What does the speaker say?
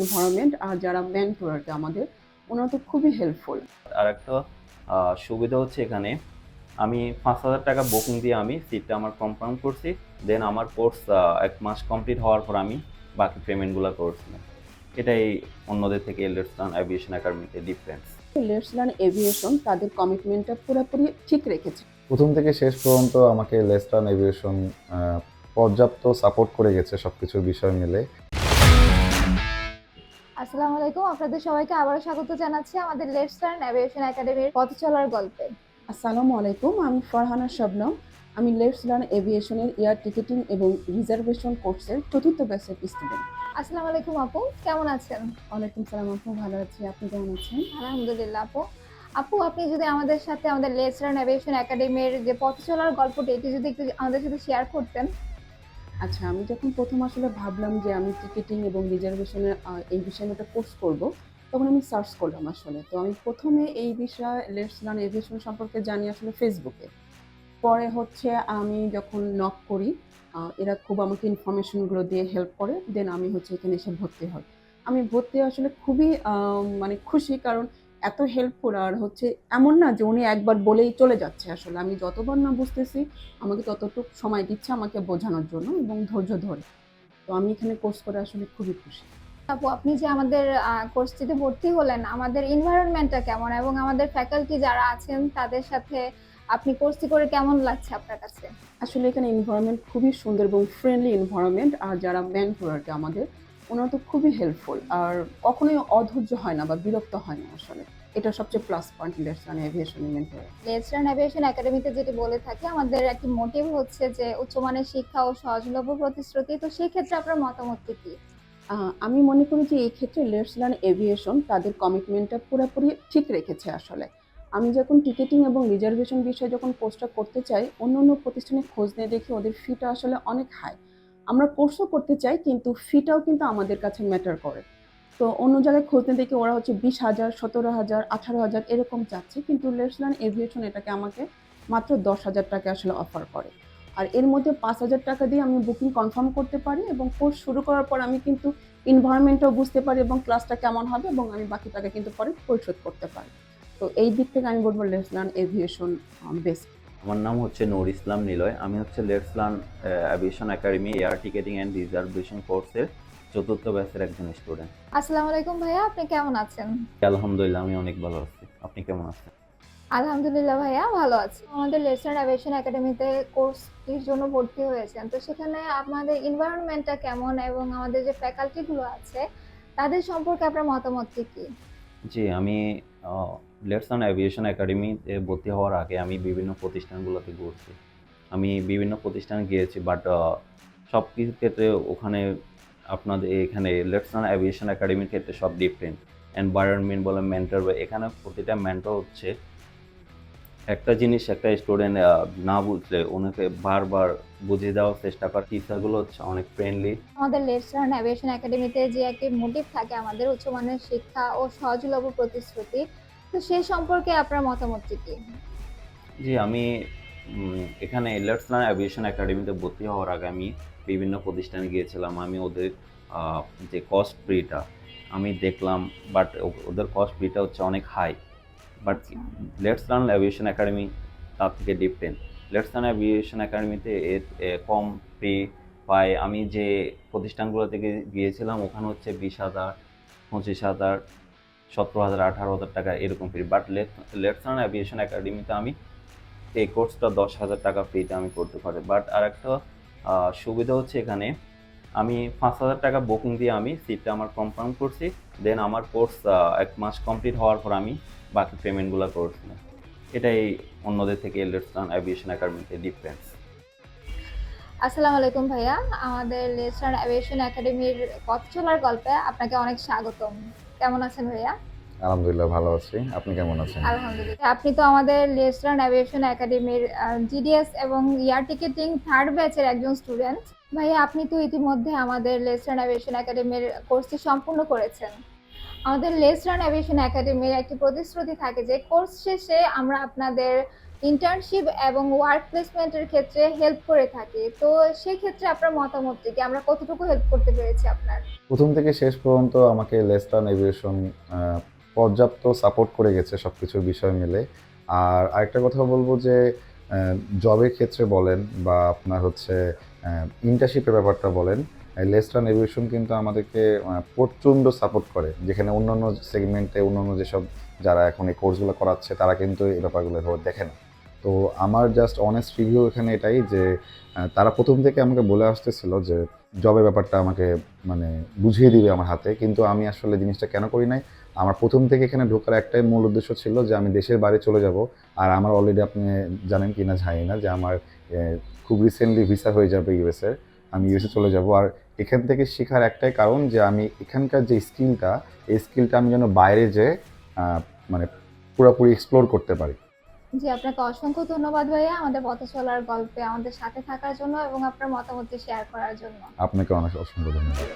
Environment আর যারা mentor আর কি আমাদের, ওনারা তো খুবই হেল্পফুল। আর একটা সুবিধা হচ্ছে এখানে আমি 5,000 টাকা বুকিং দিয়ে আমি সিটটা আমার কনফার্ম করছি। দেন আমার কোর্স 1 মাস কমপ্লিট হওয়ার পর আমি বাকি পেমেন্টগুলো করছিলাম। এটাই অন্যদের থেকে লেটস লার্ন এভিয়েশন একাডেমিতে ডিফারেন্স। লেটস লার্ন এভিয়েশন তাদের কমিটমেন্টটা পুরোপুরি ঠিক রেখেছে। প্রথম থেকে শেষ পর্যন্ত আমাকে লেস্টার্ন এভিয়েশন পর্যাপ্ত সাপোর্ট করে গেছে সবকিছুর বিষয় মিলে। আসসালামু আলাইকুম, আপনাদের সবাইকে আবারও স্বাগত জানাচ্ছি আমাদের লেটস লার্ন এভিয়েশন একাডেমির পথ চলার গল্পে। আসসালামু আলাইকুম, আমি ফারহানা শবনম। আমি লেটস লার্ন এভিয়েশনের এয়ার টিকেটিং এবং রিজার্ভেশন কোর্সের চতুর্থ ব্যাচের স্টুডেন্ট। আসসালামু আলাইকুম আপু, কেমন আছেন? ওয়ালাইকুম সালাম আপু, ভালো আছি, আপনি কেমন আছেন? আলহামদুলিল্লাহ আপু। আপু, আপনি যদি আমাদের সাথে আমাদের লেটস লার্ন এভিয়েশন একাডেমির যে পথ চলার গল্পটি এটি যদি একটু আমাদের সাথে শেয়ার করতেন। আচ্ছা, আমি যখন প্রথম আসলে ভাবলাম যে আমি টিকেটিং এবং রিজার্ভেশনের এই বিষয়ে একটা কোর্স করব, তখন আমি সার্চ করলাম আসলে। তো আমি প্রথমে এই বিষয়ে লেটস লার্ন এভিয়েশন সম্পর্কে জানি আসলে ফেসবুকে। পরে হচ্ছে আমি যখন নক করি, এরা খুব আমাকে ইনফরমেশনগুলো দিয়ে হেল্প করে। দেন আমি হচ্ছে এখানে এসে ভর্তি হই। আমি ভর্তি হয়ে আসলে খুবই মানে খুশি, কারণ এত হেল্পফুল। আর হচ্ছে এমন না যে উনি একবার বলেই চলে যাচ্ছে, আসলে আমি যতবার না বুঝতেছি আমাকে ততটুকু সময় দিচ্ছে আমাকে বোঝানোর জন্য এবং ধৈর্য ধরে। তো আমি এখানে কোর্স করে আসলে খুবই খুশি। আপু, আপনি যে আমাদের কোর্সটিতে ভর্তি হলেন, আমাদের এনভায়রনমেন্টটা কেমন এবং আমাদের ফ্যাকাল্টি যারা আছেন তাদের সাথে আপনি কোর্সটি করে কেমন লাগছে আপনার কাছে? আসলে এখানে এনভায়রনমেন্ট খুবই সুন্দর এবং ফ্রেন্ডলি এনভায়রনমেন্ট। আর যারা মেন্টর আর কি আমাদের, ওনারা তো খুবই হেল্পফুল। আর কখনোই অধৈর্য হয় না বা বিরক্ত হয় না আসলে। এটা সবচেয়ে plus point let's learn aviation mentor. Let's learn aviation একাডেমিতে যেটি বলে থাকি, আমাদের একটি মোটিভ হচ্ছে যে উচ্চমানের শিক্ষা ও সহজলভ্য প্রতিশ্রুতি। তো সেই ক্ষেত্রে আপনার মতামতটি কি? আমি মনে করি যে এই ক্ষেত্রে লেটস লার্ন এভিয়েশন তাদের কমিটমেন্টটা পুরোপুরি ঠিক রেখেছে আসলে। আমি যখন টিকেটিং এবং রিজার্ভেশন বিষয়ে যখন কোর্সটা করতে চাই, অন্য অন্য প্রতিষ্ঠানে খোঁজ নিয়ে দেখি ওদের ফিটা আসলে অনেক হাই। আমরা কোর্সও করতে চাই, কিন্তু ফিটাও কিন্তু আমাদের কাছে ম্যাটার করে। তো অন্য জায়গায় খোঁজ নিয়ে দেখি ওরা হচ্ছে 20,000, 17,000, 18,000 এরকম চাচ্ছে, কিন্তু লেটস লার্ন এভিয়েশন এটাকে আমাকে মাত্র 10,000 টাকা আসলে অফার করে। আর এর মধ্যে 5,000 টাকা দিয়ে আমি বুকিং কনফার্ম করতে পারি এবং কোর্স শুরু করার পর আমি কিন্তু এনভায়রনমেন্টটাও বুঝতে পারি এবং ক্লাসটা কেমন হবে, এবং আমি বাকি টাকা কিন্তু পরে পরিশোধ করতে পারি। তো এই দিক থেকে আমি বলবো লেটস লার্ন এভিয়েশন বেস্ট। আমার নাম হচ্ছে নূর ইসলাম নিলয়। আমি হচ্ছে let's learn aviation academy air ticketing and reservation কোর্সের চতুর্থ ব্যাচের একজন স্টুডেন্ট। আসসালামু আলাইকুম ভাইয়া, আপনি কেমন আছেন? আলহামদুলিল্লাহ, আমি অনেক ভালো আছি। আপনি কেমন আছেন? আলহামদুলিল্লাহ ভাইয়া, ভালো আছি। আমাদের লেটস লার্ন এভিয়েশন একাডেমিতে কোর্সটির জন্য ভর্তি হয়েছেন, তো সেখানে আপনাদের এনভায়রনমেন্টটা কেমন এবং আমাদের যে ফ্যাকাল্টি গুলো আছে তাদের সম্পর্কে আপনার মতামতটি কি? জি, আমি লেটস লার্ন এভিয়েশন একাডেমিতে ভর্তি হওয়ার আগে আমি বিভিন্ন প্রতিষ্ঠানগুলোতে ঘুরছি। আমি বিভিন্ন প্রতিষ্ঠানে গিয়েছি, বাট সব কিছুর ক্ষেত্রে ওখানে আপনাদের এখানে লেটস লার্ন এভিয়েশন একাডেমির ক্ষেত্রে সব ডিফারেন্ট। এনভায়রনমেন্ট বলে মেন্টর, এখানে প্রতিটা মেন্টর হচ্ছে একটা জিনিস একটা স্টুডেন্ট না বুঝলে ওনাকে বারবার বুঝিয়ে দেওয়ার চেষ্টা করে। টিচারগুলো হচ্ছে অনেক ফ্রেন্ডলি। আমাদের লেটস লার্ন এভিয়েশন একাডেমিতে যে একটি মোটিভ থাকে আমাদের উচ্চমানের শিক্ষা ও সহজলভ্য প্রতিশ্রুতি, তো সেই সম্পর্কে আপনার মতামতটি কি? জি, আমি এখানে লেটস লার্ন এভিয়েশন একাডেমিতে ভর্তি হওয়ার আগে আমি বিভিন্ন প্রতিষ্ঠানে গিয়েছিলাম। আমি ওদের যে কস্ট ফ্রিটা আমি দেখলাম, বাট ওদের কস্ট ফ্রিটা হচ্ছে অনেক high. But let's learn aviation academy তার থেকে ডিফারেন্ট। লেটস লার্ন এভিয়েশন একাডেমিতে এর কম ফি পাই। আমি যে প্রতিষ্ঠানগুলো থেকে গিয়েছিলাম ওখানে হচ্ছে 20,000, 25,000, 17,000, 18,000 টাকা এরকম ফি। বাট লেটস লার্ন এভিয়েশন একাডেমিতে আমি এই কোর্সটা 10,000 টাকা ফ্রিতে আমি করতে পারি। বাট আর একটা সুবিধা হচ্ছে এখানে আমি 5,000 টাকা বুকিং দিয়ে আমি সিটটা আমার কনফার্ম করছি। দেন আমার কোর্স 1 মাস কমপ্লিট হওয়ার পর আমি বাকি পেমেন্টগুলো করছিলাম। এটাই অন্যদের থেকে লেটস লার্ন এভিয়েশন একাডেমিতে ডিফারেন্স। আসসালামু আলাইকুম ভাইয়া, আমাদের লেটস লার্ন এভিয়েশন একাডেমির পথ চলার গল্পে আপনাকে অনেক স্বাগতম। কেমন আছেন ভাইয়া? আলহামদুলিল্লাহ ভালো আছি, আপনি কেমন আছেন? আলহামদুলিল্লাহ। আপনি তো আমাদের লেটস লার্ন এভিয়েশন একাডেমির জিডিএস এবং এয়ার টিকেটিং থার্ড ব্যাচের একজন স্টুডেন্ট। ভাইয়া, আপনি তো ইতিমধ্যে আমাদের লেটস লার্ন এভিয়েশন একাডেমির কোর্সটি সম্পূর্ণ করেছেন। আমাদের লেটস লার্ন এভিয়েশন একাডেমির একটি প্রতিশ্রুতি থাকে যে কোর্স শেষে আমরা আপনাদের ইন্টার্নশিপ এবং ওয়ার্ক প্লেসমেন্টের ক্ষেত্রে হেল্প করে থাকে। তো সেই ক্ষেত্রে আপনার মতামতটা কি? আমরা কতটুকু হেল্প করতে পেরেছি আপনার? প্রথম থেকে শেষ পর্যন্ত আমাকে লেস্টার্ন এভিয়েশন পর্যাপ্ত সাপোর্ট করে গেছে সব কিছুর বিষয় মিলে। আর আরেকটা কথা বলবো যে জবের ক্ষেত্রে বলেন বা আপনার হচ্ছে ইন্টার্নশিপের ব্যাপারটা বলেন, লেস্টার্ন এভিয়েশন কিন্তু আমাদেরকে প্রচণ্ড সাপোর্ট করে, যেখানে অন্যান্য সেগমেন্টে অন্যান্য যেসব যারা এখন এই কোর্সগুলো করাচ্ছে তারা কিন্তু এই ব্যাপারগুলো এভাবে দেখে না। তো আমার জাস্ট অনেস্ট রিভিউ এখানে এটাই যে তারা প্রথম থেকে আমাকে বলে আসতেছিল যে জবের ব্যাপারটা আমাকে মানে বুঝিয়ে দিবে আমার হাতে, কিন্তু আমি আসলে জিনিসটা কেন করি নাই। আমার প্রথম থেকে এখানে ঢোকার একটাই মূল উদ্দেশ্য ছিল যে আমি দেশের বাইরে চলে যাব। আর আমার অলরেডি আপনি জানেন কি না জানি না যে আমার খুব রিসেন্টলি ভিসা হয়ে যাবে ইউএসএ, আমি ইউএসএ চলে যাব। আর এখান থেকে শেখার একটাই কারণ যে আমি এখানকার যে স্কিলটা, এই স্কিলটা আমি যেন বাইরে যেয়ে মানে পুরোপুরি এক্সপ্লোর করতে পারি। জি, আপনাকে অসংখ্য ধন্যবাদ ভাইয়া আমাদের পথে চলার গল্পে আমাদের সাথে থাকার জন্য এবং আপনার মতামতটি শেয়ার করার জন্য। আপনাকে অনেক অসংখ্য ধন্যবাদ।